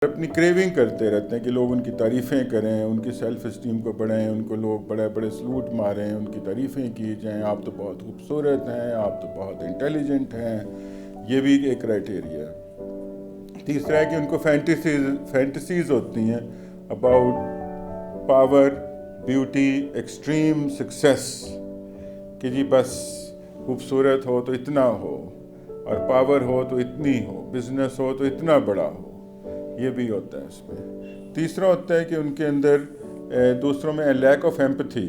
اپنی کریونگ کرتے رہتے ہیں کہ لوگ ان کی تعریفیں کریں، ان کی سیلف اسٹیم کو بڑھائیں، ان کو لوگ بڑے بڑے سلوٹ ماریں، ان کی تعریفیں کی جائیں، آپ تو بہت خوبصورت ہیں، آپ تو بہت انٹیلیجنٹ ہیں. یہ بھی ایک کرائٹیریا ہے. تیسرا ہے کہ ان کو فینٹیسیز ہوتی ہیں about power, beauty, extreme success, کہ جی بس خوبصورت ہو تو اتنا ہو، اور پاور ہو تو اتنی ہو، بزنس ہو تو اتنا بڑا ہو. یہ بھی ہوتا ہے اس میں. تیسرا ہوتا ہے کہ ان کے اندر دوسروں میں لیک آف ایمپتھی،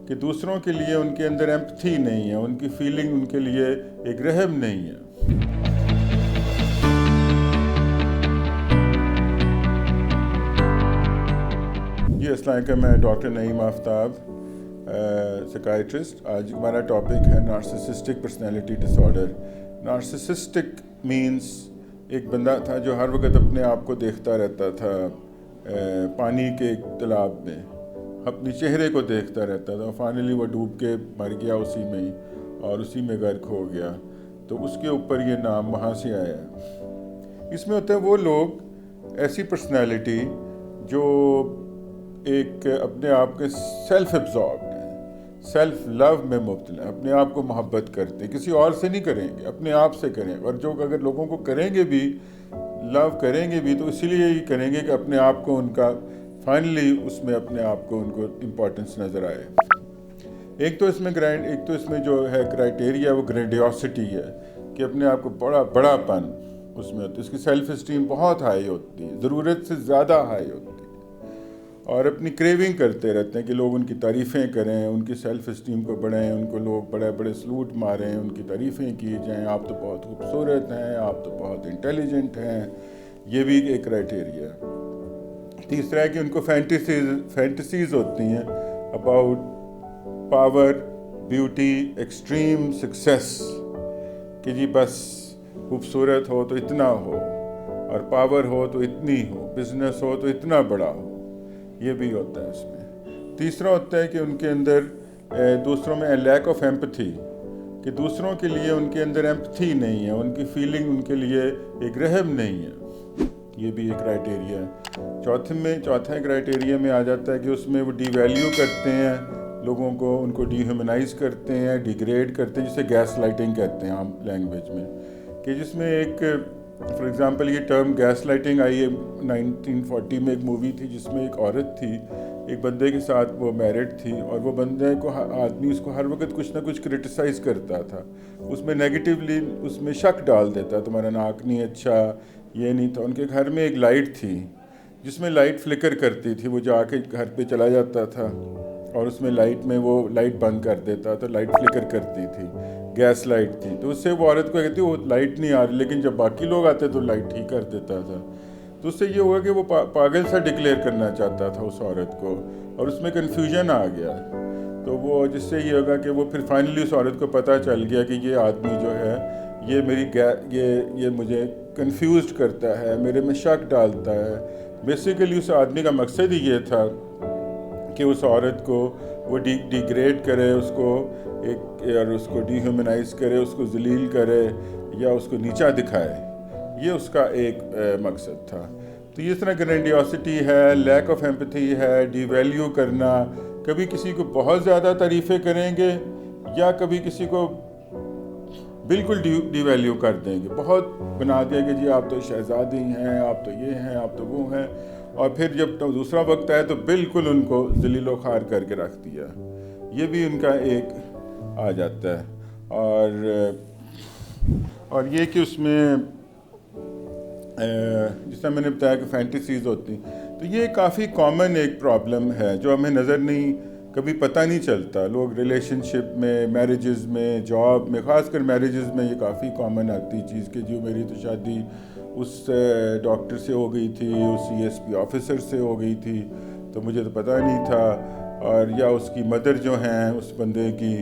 کہ دوسروں کے لیے ان کے اندر ایمپتھی نہیں ہے، ان کی فیلنگ ان کے لیے ایک رحم نہیں ہے. جی السلام علیکم، میں ڈاکٹر نعیم آفتاب، سائیکائٹرسٹ. آج ہمارا ٹاپک ہے نارسسسٹک پرسنالٹی ڈس آرڈر. نارسسسٹک مینس ایک بندہ تھا جو ہر وقت اپنے آپ کو دیکھتا رہتا تھا پانی کے تالاب میں، اپنے چہرے کو دیکھتا رہتا تھا. فائنلی وہ ڈوب کے مر گیا اسی میں ہی، اور اسی میں غرق ہو گیا. تو اس کے اوپر یہ نام وہاں سے آیا. اس میں ہوتا ہے وہ لوگ، ایسی پرسنالٹی جو ایک اپنے آپ کے سیلف ایبزاربڈ ہیں، سیلف لو میں مبتلا ہیں، اپنے آپ کو محبت کرتے ہیں، کسی اور سے نہیں کریں گے، اپنے آپ سے کریں. اور جو اگر لوگوں کو کریں گے بھی، لو کریں گے بھی، تو اسی لیے ہی کریں گے کہ اپنے آپ کو ان کا فائنلی اس میں اپنے آپ کو ان کو امپورٹنس نظر آئے. ایک تو اس میں جو ہے کرائٹیریا وہ گرینڈیوسٹی ہے، کہ اپنے آپ کو بڑا پن اس میں ہوتا ہے. اس کی سیلف اسٹیم بہت ہائی ہوتی ہے، ضرورت سے زیادہ ہائی ہوتی ہے، اور اپنی کریونگ کرتے رہتے ہیں کہ لوگ ان کی تعریفیں کریں، ان کی سیلف اسٹیم کو بڑھائیں، ان کو لوگ بڑے بڑے سلوٹ ماریں، ان کی تعریفیں کی جائیں، آپ تو بہت خوبصورت ہیں، آپ تو بہت انٹیلیجنٹ ہیں. یہ بھی ایک کرائٹیریا ہے. تیسرا ہے کہ ان کو فینٹیسیز ہوتی ہیں about power, beauty, extreme success, کہ جی بس خوبصورت ہو تو اتنا ہو، اور پاور ہو تو اتنی ہو، بزنس ہو تو اتنا بڑا ہو. یہ بھی ہوتا ہے اس میں. تیسرا ہوتا ہے کہ ان کے اندر دوسروں میں لیک آف ایمپتھی، کہ دوسروں کے لیے ان کے اندر ایمپتھی نہیں ہے، ان کی فیلنگ ان کے لیے ایک رحم نہیں ہے. یہ بھی ایک کرائٹیریا ہے. چوتھا کرائٹیریا میں آ جاتا ہے کہ اس میں وہ ڈی ویلیو کرتے ہیں لوگوں کو، ان کو ڈی ہیومنائز کرتے ہیں، ڈیگریڈ کرتے ہیں، جسے گیس لائٹنگ کہتے ہیں عام لینگویج میں. کہ جس میں ایک فار ایگزامپل یہ ٹرم گیس لائٹنگ آئی ہے 1940 میں. ایک مووی تھی جس میں ایک عورت تھی، ایک بندے کے ساتھ وہ میرڈ تھی، اور وہ بندے کو آدمی اس کو ہر وقت کچھ نہ کچھ کرٹیسائز کرتا تھا، اس میں نیگیٹیولی اس میں شک ڈال دیتا، تمہارا ناک نہیں اچھا، یہ نہیں تھا. ان کے گھر میں ایک لائٹ تھی جس میں لائٹ فلکر کرتی تھی، وہ جا کے گھر پہ چلا جاتا تھا اور اس میں لائٹ میں وہ لائٹ بند کر دیتا تو لائٹ فلکر کرتی تھی، گیس لائٹ تھی. تو اس سے وہ عورت کو کہتی وہ لائٹ نہیں آ رہی، لیکن جب باقی لوگ آتے تو لائٹ ٹھیک کر دیتا تھا. تو اس سے یہ ہوا کہ وہ پاگل سا ڈکلیئر کرنا چاہتا تھا اس عورت کو، اور اس میں کنفیوژن آ گیا. تو وہ جس سے یہ ہوگا کہ وہ پھر فائنلی اس عورت کو پتہ چل گیا کہ یہ آدمی جو ہے یہ مجھے کنفیوزڈ کرتا ہے، میرے میں شک ڈالتا ہے. بیسیکلی اس آدمی کا مقصد ہی یہ تھا کہ اس عورت کو وہ ڈیگریڈ کرے، اس کو اور اس کو ڈی ہیومنائز کرے، اس کو ذلیل کرے یا اس کو نیچا دکھائے. یہ اس کا ایک مقصد تھا. تو یہ طرح گرینڈیوسٹی ہے، لیک آف ایمپتھی ہے، ڈی ویلیو کرنا. کبھی کسی کو بہت زیادہ تعریفیں کریں گے، یا کبھی کسی کو بالکل ڈی ویلیو کر دیں گے، بہت بنا دیا کہ جی آپ تو شہزادی ہیں، آپ تو یہ ہیں، آپ تو وہ ہیں. اور پھر جب دوسرا وقت آئے تو بالکل ان کو ذلیل و خوار کر کے رکھ دیا. یہ بھی ان کا ایک آ جاتا ہے. اور یہ کہ اس میں جس طرح میں نے بتایا کہ فینٹیسیز ہوتی ہیں، تو یہ کافی کامن ایک پرابلم ہے جو ہمیں نظر نہیں، کبھی پتہ نہیں چلتا. لوگ ریلیشن شپ میں، میریجز میں، جاب میں، خاص کر میریجز میں یہ کافی کامن آتی چیز کہ جو میری تو شادی اس ڈاکٹر سے ہو گئی تھی، اس سی ایس پی آفیسر سے ہو گئی تھی، تو مجھے تو پتہ نہیں تھا. اور یا اس کی مدر جو ہیں اس بندے کی،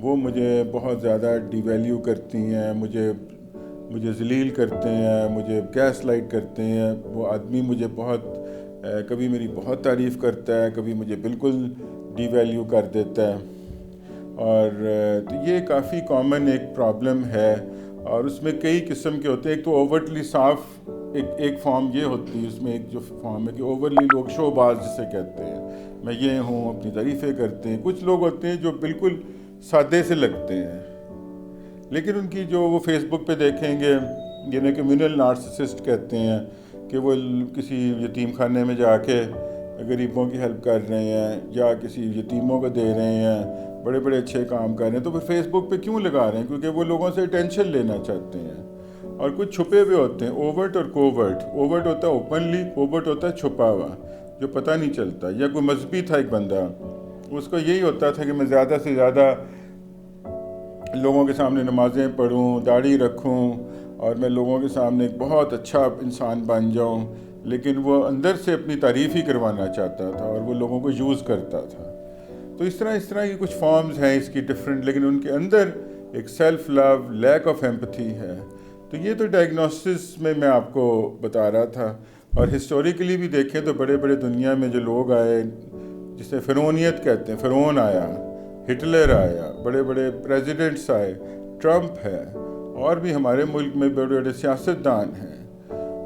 وہ مجھے بہت زیادہ ڈی ویلیو کرتی ہیں، مجھے ذلیل کرتے ہیں، مجھے گیس لائٹ کرتے ہیں. وہ آدمی مجھے کبھی میری بہت تعریف کرتا ہے، کبھی مجھے بالکل ڈی ویلیو کر دیتا ہے. اور تو یہ کافی کامن ایک پرابلم ہے. اور اس میں کئی قسم کے ہوتے ہیں. ایک تو اوورٹلی صاف ایک فارم یہ ہوتی ہے، اس میں ایک جو فارم ہے کہ اوورلی لوگ شو باز جسے کہتے ہیں، میں یہ ہوں، اپنی تعریفیں کرتے ہیں. کچھ لوگ ہوتے ہیں جو بالکل سادے سے لگتے ہیں، لیکن ان کی جو وہ فیس بک پہ دیکھیں گے، جنہیں کمیونل نارسسسٹ کہتے ہیں، کہ وہ کسی یتیم خانے میں جا کے غریبوں کی ہیلپ کر رہے ہیں یا کسی یتیموں کو دے رہے ہیں، بڑے بڑے اچھے کام کر رہے ہیں، تو پھر فیس بک پہ کیوں لگا رہے ہیں؟ کیونکہ وہ لوگوں سے اٹینشن لینا چاہتے ہیں. اور کچھ چھپے ہوئے ہوتے ہیں، اوورٹ اور کوورٹ. اوورٹ ہوتا ہے اوپنلی، کوورٹ ہوتا ہے چھپا ہوا، جو پتہ نہیں چلتا. یا کوئی مذہبی تھا ایک بندہ، اس کو یہی ہوتا تھا کہ میں زیادہ سے زیادہ لوگوں کے سامنے نمازیں پڑھوں، داڑھی رکھوں، اور میں لوگوں کے سامنے ایک بہت اچھا انسان بن جاؤں. لیکن وہ اندر سے اپنی تعریف ہی کروانا چاہتا تھا اور وہ لوگوں کو یوز کرتا تھا. تو اس طرح کی کچھ فارمز ہیں اس کی ڈفرینٹ، لیکن ان کے اندر ایک self love, lack of empathy ہے. تو یہ تو ڈائگنوسس میں آپ کو بتا رہا تھا. اور ہسٹوریکلی بھی دیکھیں تو بڑے بڑے دنیا میں جو لوگ آئے، جسے فرعونیت کہتے ہیں، فرعون آیا، ہٹلر آیا، بڑے بڑے پریزیڈنٹس آئے، ٹرمپ ہے، اور بھی ہمارے ملک میں بڑے بڑے سیاستدان ہیں،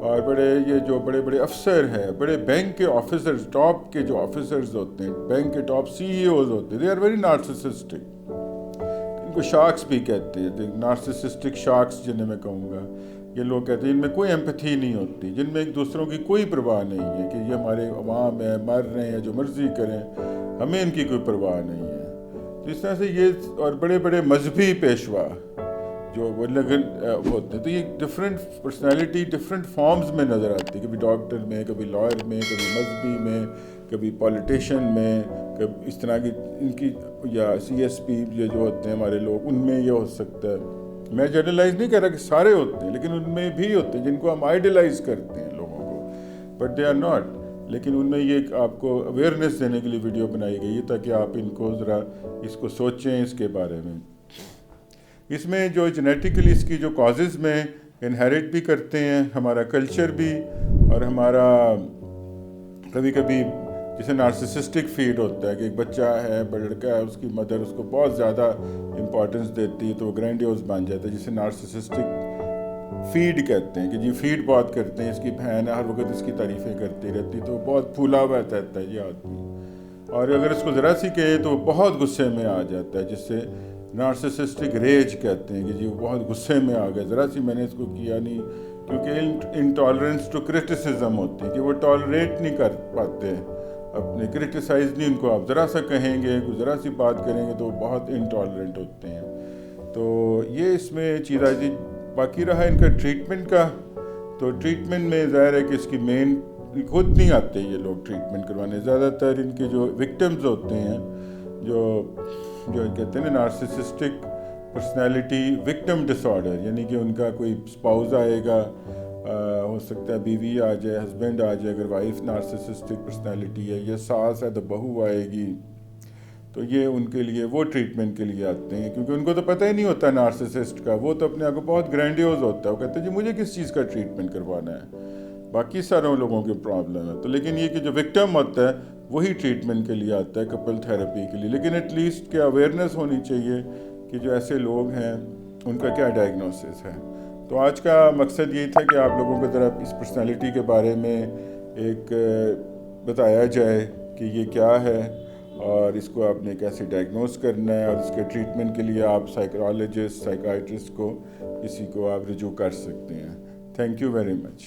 اور یہ جو بڑے بڑے افسر ہیں، بڑے بینک کے آفیسرز، ٹاپ کے جو آفیسرز ہوتے ہیں، بینک کے ٹاپ سی ای اوز ہوتے ہیں، دے آر ویری نارسسسٹک. ان کو شارکس بھی کہتے ہیں، نارسسسٹک شارکس جنہیں میں کہوں گا. یہ لوگ کہتے ہیں ان میں کوئی ایمپتھی نہیں ہوتی، جن میں ایک دوسروں کی کوئی پرواہ نہیں ہے کہ یہ ہمارے عوام ہیں، مر رہے ہیں، جو مرضی کریں، ہمیں ان کی کوئی پرواہ نہیں ہے. تو اس طرح سے یہ، اور بڑے بڑے مذہبی پیشوا جو وہ لگن ہوتے ہیں. تو یہ ڈفرینٹ پرسنالٹی ڈفرینٹ فارمز میں نظر آتی ہے، کبھی ڈاکٹر میں، کبھی لائر میں، کبھی مذہبی میں، کبھی پولیٹیشین میں، کبھی اس طرح کی ان کی، یا سی ایس پی جو ہوتے ہیں ہمارے لوگ، ان میں یہ ہو سکتا ہے. میں جنرلائز نہیں کہہ رہا کہ سارے ہوتے ہیں، لیکن ان میں بھی ہوتے ہیں جن کو ہم آئیڈیلائز کرتے ہیں لوگوں کو، بٹ دے آر ناٹ. لیکن ان میں یہ آپ کو اویئرنیس دینے کے لیے ویڈیو بنائی گئی ہے تاکہ آپ ان کو ذرا اس کو سوچیں اس کے بارے میں. اس میں جو جینیٹیکلی اس کی جو کازز میں انہیریٹ بھی کرتے ہیں، ہمارا کلچر بھی، اور ہمارا کبھی کبھی جسے نارسسسٹک فیڈ ہوتا ہے کہ ایک بچہ ہے، لڑکا ہے، اس کی مدر اس کو بہت زیادہ امپورٹنس دیتی ہے تو وہ گرینڈیوز بن جاتا ہے، جسے نارسسسٹک فیڈ کہتے ہیں. کہ جی فیڈ بہت کرتے ہیں، اس کی بہن ہے، ہر وقت اس کی تعریفیں کرتی رہتی، تو بہت پھولا ہوا رہتا ہے یہ آدمی. اور اگر اس کو ذرا سی کہے تو وہ بہت غصے میں آ جاتا ہے، جس سے نارسسسٹک ریج کہتے ہیں کہ جی وہ بہت غصے میں آ گیا، ذرا سی میں نے اس کو کیا نہیں. کیونکہ انٹالرنس ٹو کرٹیسزم ہوتی ہے کہ وہ ٹالریٹ نہیں کر پاتے اپنے، کرٹیسائز نہیں، ان کو آپ ذرا سا کہیں گے، ذرا سی بات کریں گے تو وہ بہت انٹالرنٹ ہوتے ہیں. تو یہ اس میں چیز آئی تھی. باقی رہا ان کا ٹریٹمنٹ کا، تو ٹریٹمنٹ میں ظاہر ہے کہ اس کی مین، خود نہیں آتے یہ لوگ ٹریٹمنٹ کروانے. زیادہ تر ان کے جو وکٹمز ہوتے ہیں، جو کہتے ہیں نا نارسسسٹک پرسنالٹی وکٹم ڈس آرڈر، یعنی کہ ان کا کوئی اسپاؤز آئے گا، ہو سکتا ہے بیوی آ جائے، ہسبینڈ آ جائے اگر وائف نارسسسٹک پرسنالٹی ہے، یا ساس ہے تو بہو آئے گی. تو یہ ان کے لیے وہ ٹریٹمنٹ کے لیے آتے ہیں، کیونکہ ان کو تو پتہ ہی نہیں ہوتا نارسسسٹ کا. وہ تو اپنے آپ کو بہت گرینڈیوز ہوتا ہے، وہ کہتے ہیں جی مجھے کس چیز کا ٹریٹمنٹ کروانا ہے، باقی سارے لوگوں کی پرابلم ہے. تو لیکن یہ کہ جو وکٹم ہوتا ہے وہی ٹریٹمنٹ کے لیے آتا ہے، کپل تھیراپی کے لیے. لیکن ایٹ لیسٹ کیا اویئرنیس ہونی چاہیے کہ جو ایسے لوگ ہیں ان کا کیا ڈائگنوسس ہے. تو آج کا مقصد یہی تھا کہ آپ لوگوں کو ذرا اس پرسنالٹی کے بارے میں ایک بتایا جائے کہ یہ کیا ہے، اور اس کو آپ نے کیسے ڈائگنوز کرنا ہے، اور اس کے ٹریٹمنٹ کے لیے آپ سائیکالوجسٹ، سائیکائٹرسٹ کو، کسی کو آپ رجوع کر سکتے ہیں. Thank you very much.